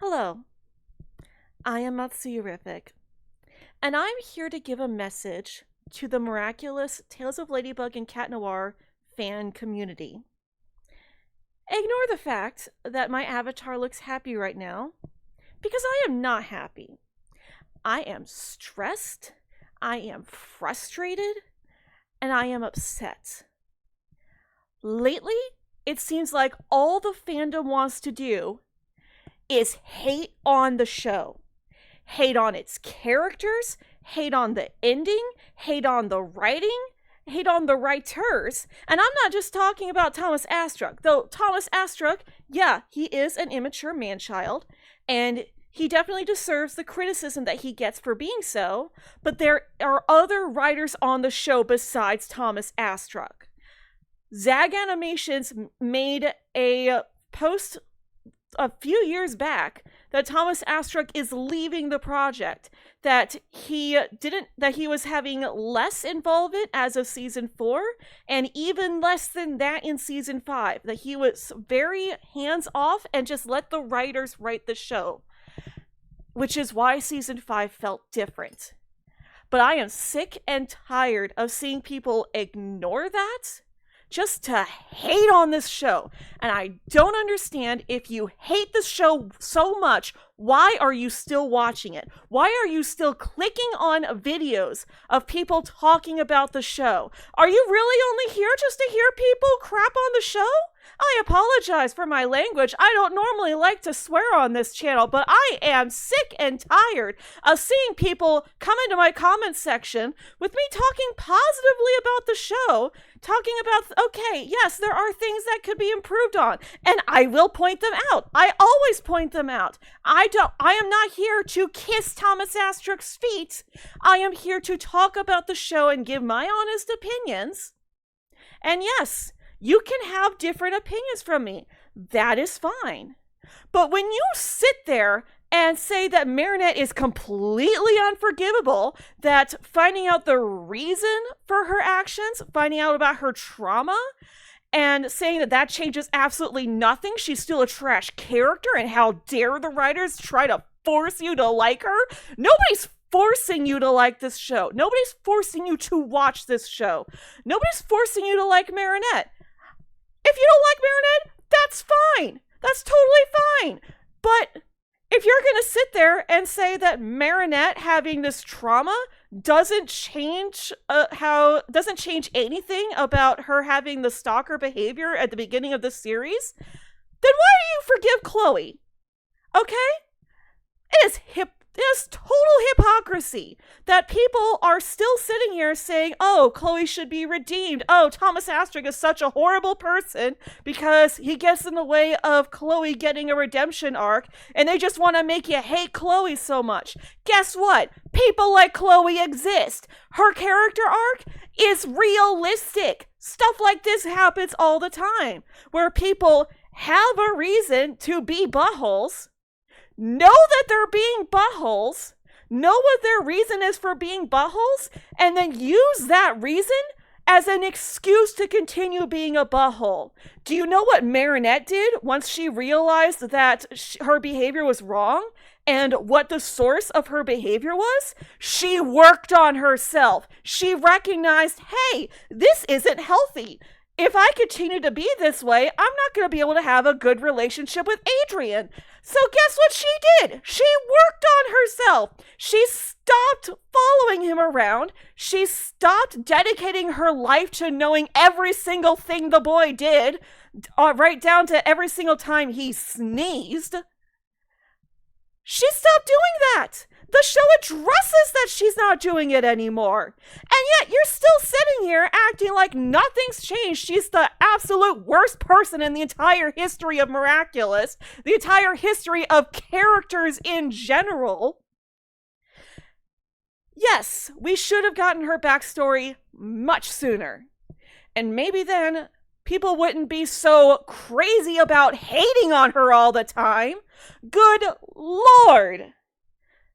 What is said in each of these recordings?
Hello, I am Matsuyurific, and I'm here to give a message to the Miraculous Tales of Ladybug and Cat Noir fan community. Ignore the fact that my avatar looks happy right now, because I am not happy. I am stressed, I am frustrated, and I am upset. Lately, it seems like all the fandom wants to do is hate on the show. Hate on its characters, hate on the ending, hate on the writing, hate on the writers. And I'm not just talking about Thomas Astruck, though Thomas Astruck, yeah, he is an immature man-child, and he definitely deserves the criticism that he gets for being so, but there are other writers on the show besides Thomas Astruck. Zag Animations made a post a few years back that Thomas Astruck is leaving the project, that he was having less involvement as of season 4, and even less than that in season 5, that he was very hands-off and just let the writers write the show, which is why season 5 felt different. But I am sick and tired of seeing people ignore that just to hate on this show. And I don't understand, if you hate this show so much, why are you still watching it? Why are you still clicking on videos of people talking about the show? Are you really only here just to hear people crap on the show? I apologize for my language. I don't normally like to swear on this channel, but I am sick and tired of seeing people come into my comments section with me talking positively about the show, talking about, okay, yes, there are things that could be improved on, and I will point them out. I always point them out. I am not here to kiss Thomas Astruck's feet. I am here to talk about the show and give my honest opinions. And yes, you can have different opinions from me. That is fine. But when you sit there and say that Marinette is completely unforgivable, that finding out the reason for her actions, finding out about her trauma, and saying that that changes absolutely nothing, she's still a trash character, and how dare the writers try to force you to like her? Nobody's forcing you to like this show. Nobody's forcing you to watch this show. Nobody's forcing you to like Marinette. If you don't like Marinette, that's fine. That's totally fine. But if you're going to sit there and say that Marinette having this trauma doesn't change anything about her having the stalker behavior at the beginning of the series, then why do you forgive Chloe? Okay? It is total hypocrisy that people are still sitting here saying, oh, Chloe should be redeemed. Oh, Thomas Astruck is such a horrible person because he gets in the way of Chloe getting a redemption arc, and they just want to make you hate Chloe so much. Guess what? People like Chloe exist. Her character arc is realistic. Stuff like this happens all the time, where people have a reason to be buttholes, know that they're being buttholes, know what their reason is for being buttholes, and then use that reason as an excuse to continue being a butthole. Do you know what Marinette did once she realized that her behavior was wrong and what the source of her behavior was? She worked on herself. She recognized, hey, this isn't healthy. If I continue to be this way, I'm not going to be able to have a good relationship with Adrian. So guess what she did? She worked on herself. She stopped following him around. She stopped dedicating her life to knowing every single thing the boy did, right down to every single time he sneezed. She stopped doing that. The show addresses that she's not doing it anymore. And yet you're still sitting here acting like nothing's changed. She's the absolute worst person in the entire history of Miraculous, the entire history of characters in general. Yes, we should have gotten her backstory much sooner. And maybe then people wouldn't be so crazy about hating on her all the time. Good Lord!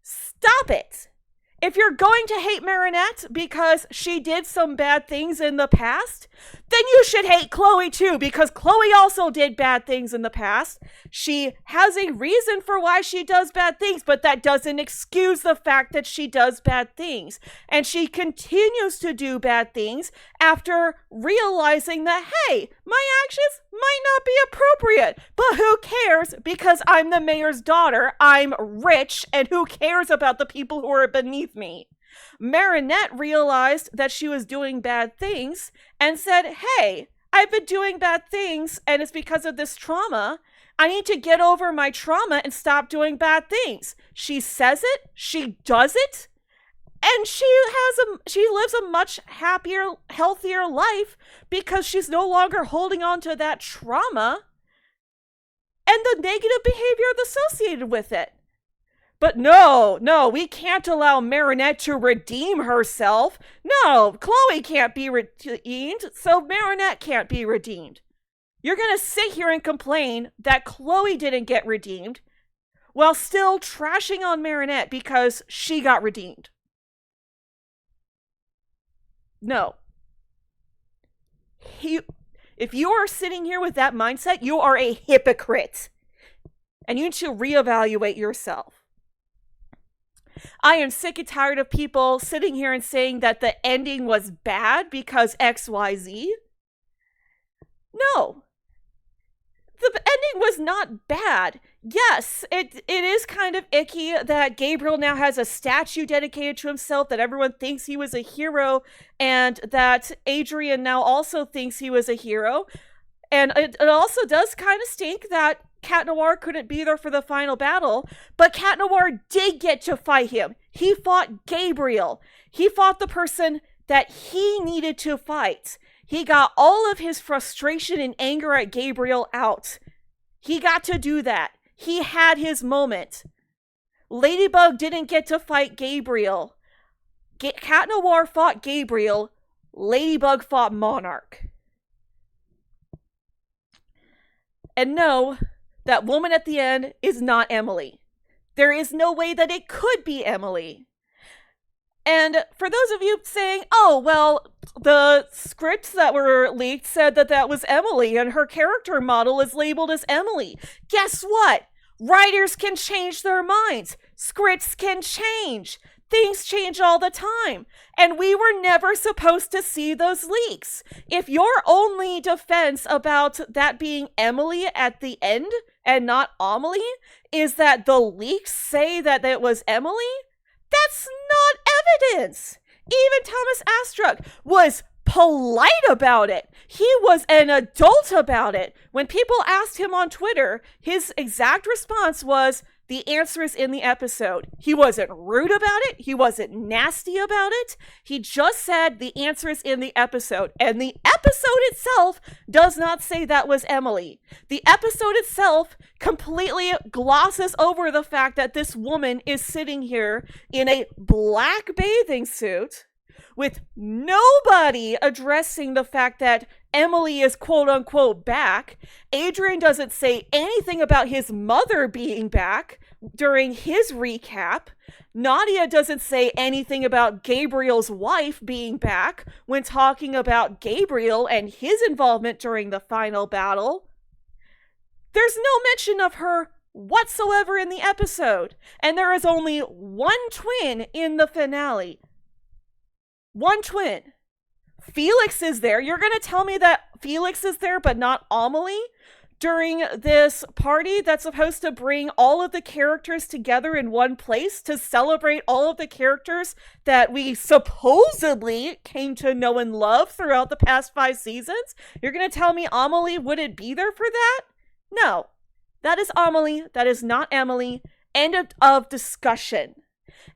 Stop it! if you're going to hate Marinette because she did some bad things in the past, then you should hate Chloe too, because Chloe also did bad things in the past. She has a reason for why she does bad things, but that doesn't excuse the fact that she does bad things. And she continues to do bad things after realizing that, hey, my actions might not be appropriate, but who cares, because I'm the mayor's daughter, I'm rich, and who cares about the people who are beneath me? Marinette realized that she was doing bad things and said, hey, I've been doing bad things and it's because of this trauma. I need to get over my trauma and stop doing bad things. She says it, she does it, and she lives a much happier, healthier life because she's no longer holding on to that trauma and the negative behavior associated with it. But no, we can't allow Marinette to redeem herself. No, Chloe can't be redeemed, so Marinette can't be redeemed. You're gonna sit here and complain that Chloe didn't get redeemed while still trashing on Marinette because she got redeemed. No. If you are sitting here with that mindset, you are a hypocrite. And you need to reevaluate yourself. I am sick and tired of people sitting here and saying that the ending was bad because XYZ. No. The ending was not bad. Yes, it is kind of icky that Gabriel now has a statue dedicated to himself, that everyone thinks he was a hero, and that Adrian now also thinks he was a hero. And it also does kind of stink that Cat Noir couldn't be there for the final battle, but Cat Noir did get to fight him. He fought Gabriel. He fought the person that he needed to fight. He got all of his frustration and anger at Gabriel out. He got to do that. He had his moment. Ladybug didn't get to fight Gabriel. Cat Noir fought Gabriel. Ladybug fought Monarch. And no, that woman at the end is not Amelie. There is no way that it could be Amelie. And for those of you saying, oh, well, the scripts that were leaked said that that was Amelie and her character model is labeled as Amelie. Guess what? Writers can change their minds. Scripts can change. Things change all the time. And we were never supposed to see those leaks. If your only defense about that being Amelie at the end and not Amelie is that the leaks say that it was Amelie, that's not evidence. Even Thomas Astruc was polite about it. He was an adult about it. When people asked him on Twitter, his exact response was, the answer is in the episode. He wasn't rude about it. He wasn't nasty about it. He just said the answer is in the episode. And the episode itself does not say that was Amelie. The episode itself completely glosses over the fact that this woman is sitting here in a black bathing suit with nobody addressing the fact that Amelie is quote-unquote back. Adrian doesn't say anything about his mother being back during his recap. Nadia doesn't say anything about Gabriel's wife being back when talking about Gabriel and his involvement during the final battle. There's no mention of her whatsoever in the episode, and there is only one twin in the finale. One twin. Felix is there. You're going to tell me that Felix is there, but not Amelie? During this party that's supposed to bring all of the characters together in one place to celebrate all of the characters that we supposedly came to know and love throughout the past 5 seasons? You're going to tell me Amelie wouldn't be there for that? No. That is Amelie. That is not Amelie. End of discussion.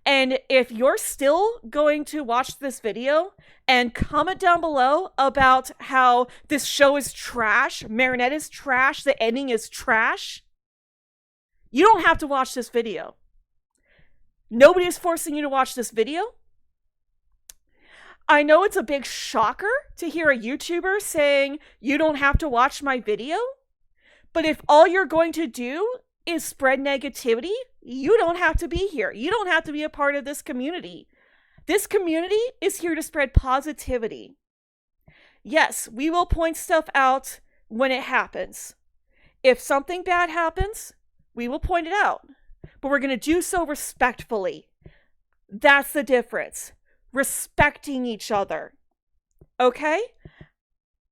And if you're still going to watch this video and comment down below about how this show is trash, Marinette is trash, the ending is trash, you don't have to watch this video. Nobody is forcing you to watch this video. I know it's a big shocker to hear a YouTuber saying you don't have to watch my video, but if all you're going to do is spread negativity, you don't have to be here. You don't have to be a part of this community. This community is here to spread positivity. Yes, we will point stuff out when it happens. If something bad happens, we will point it out. But we're going to do so respectfully. That's the difference. Respecting each other. Okay?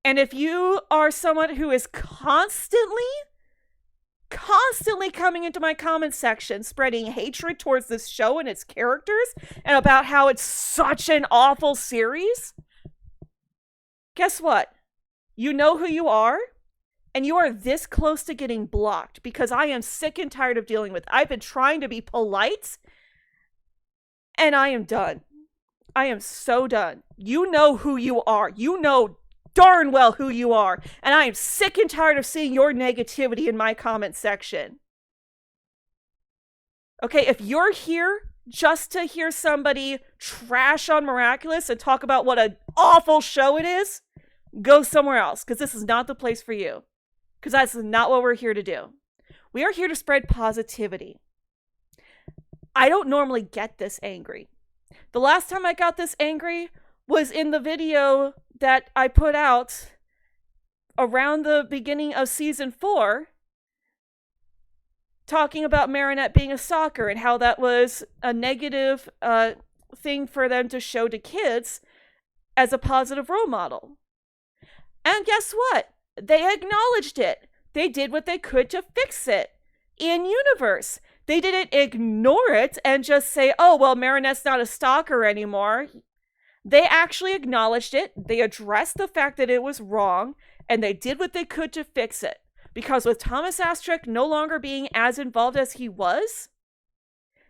And if you are someone who is constantly coming into my comment section spreading hatred towards this show and its characters and about how it's such an awful series, guess what? You know who you are, and you are this close to getting blocked because I am sick and tired of dealing with it. I've been trying to be polite, and I am done. I am so done. You know who you are. You know darn well who you are. And I am sick and tired of seeing your negativity in my comment section. Okay, if you're here just to hear somebody trash on Miraculous and talk about what an awful show it is, go somewhere else, because this is not the place for you. Because that's not what we're here to do. We are here to spread positivity. I don't normally get this angry. The last time I got this angry was in the video that I put out around the beginning of season 4, talking about Marinette being a stalker and how that was a negative thing for them to show to kids as a positive role model. And guess what? They acknowledged it. They did what they could to fix it in universe. They didn't ignore it and just say, oh, well, Marinette's not a stalker anymore. They actually acknowledged it. They addressed the fact that it was wrong, and they did what they could to fix it. Because with Thomas Astruc no longer being as involved as he was,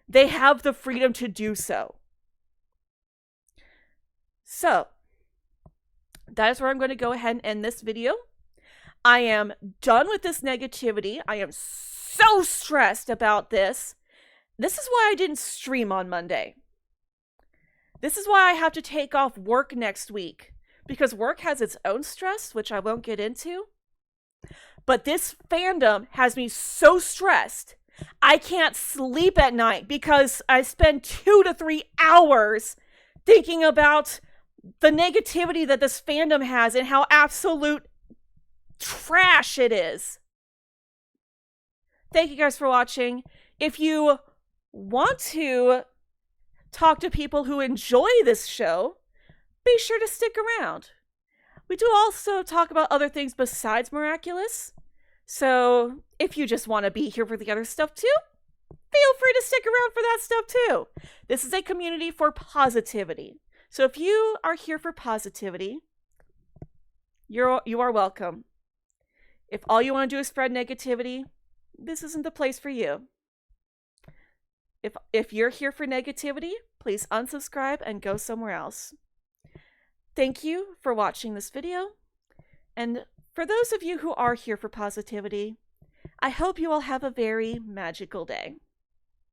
they have the freedom to do so. So, that is where I'm going to go ahead and end this video. I am done with this negativity. I am so stressed about this. This is why I didn't stream on Monday. This is why I have to take off work next week. Because work has its own stress, which I won't get into. But this fandom has me so stressed. I can't sleep at night because I spend 2 to 3 hours thinking about the negativity that this fandom has and how absolute trash it is. Thank you guys for watching. If you want to talk to people who enjoy this show, be sure to stick around. We do also talk about other things besides Miraculous. So if you just want to be here for the other stuff too, feel free to stick around for that stuff too. This is a community for positivity. So if you are here for positivity, you are welcome. If all you want to do is spread negativity, this isn't the place for you. If you're here for negativity, please unsubscribe and go somewhere else. Thank you for watching this video. And for those of you who are here for positivity, I hope you all have a very magical day.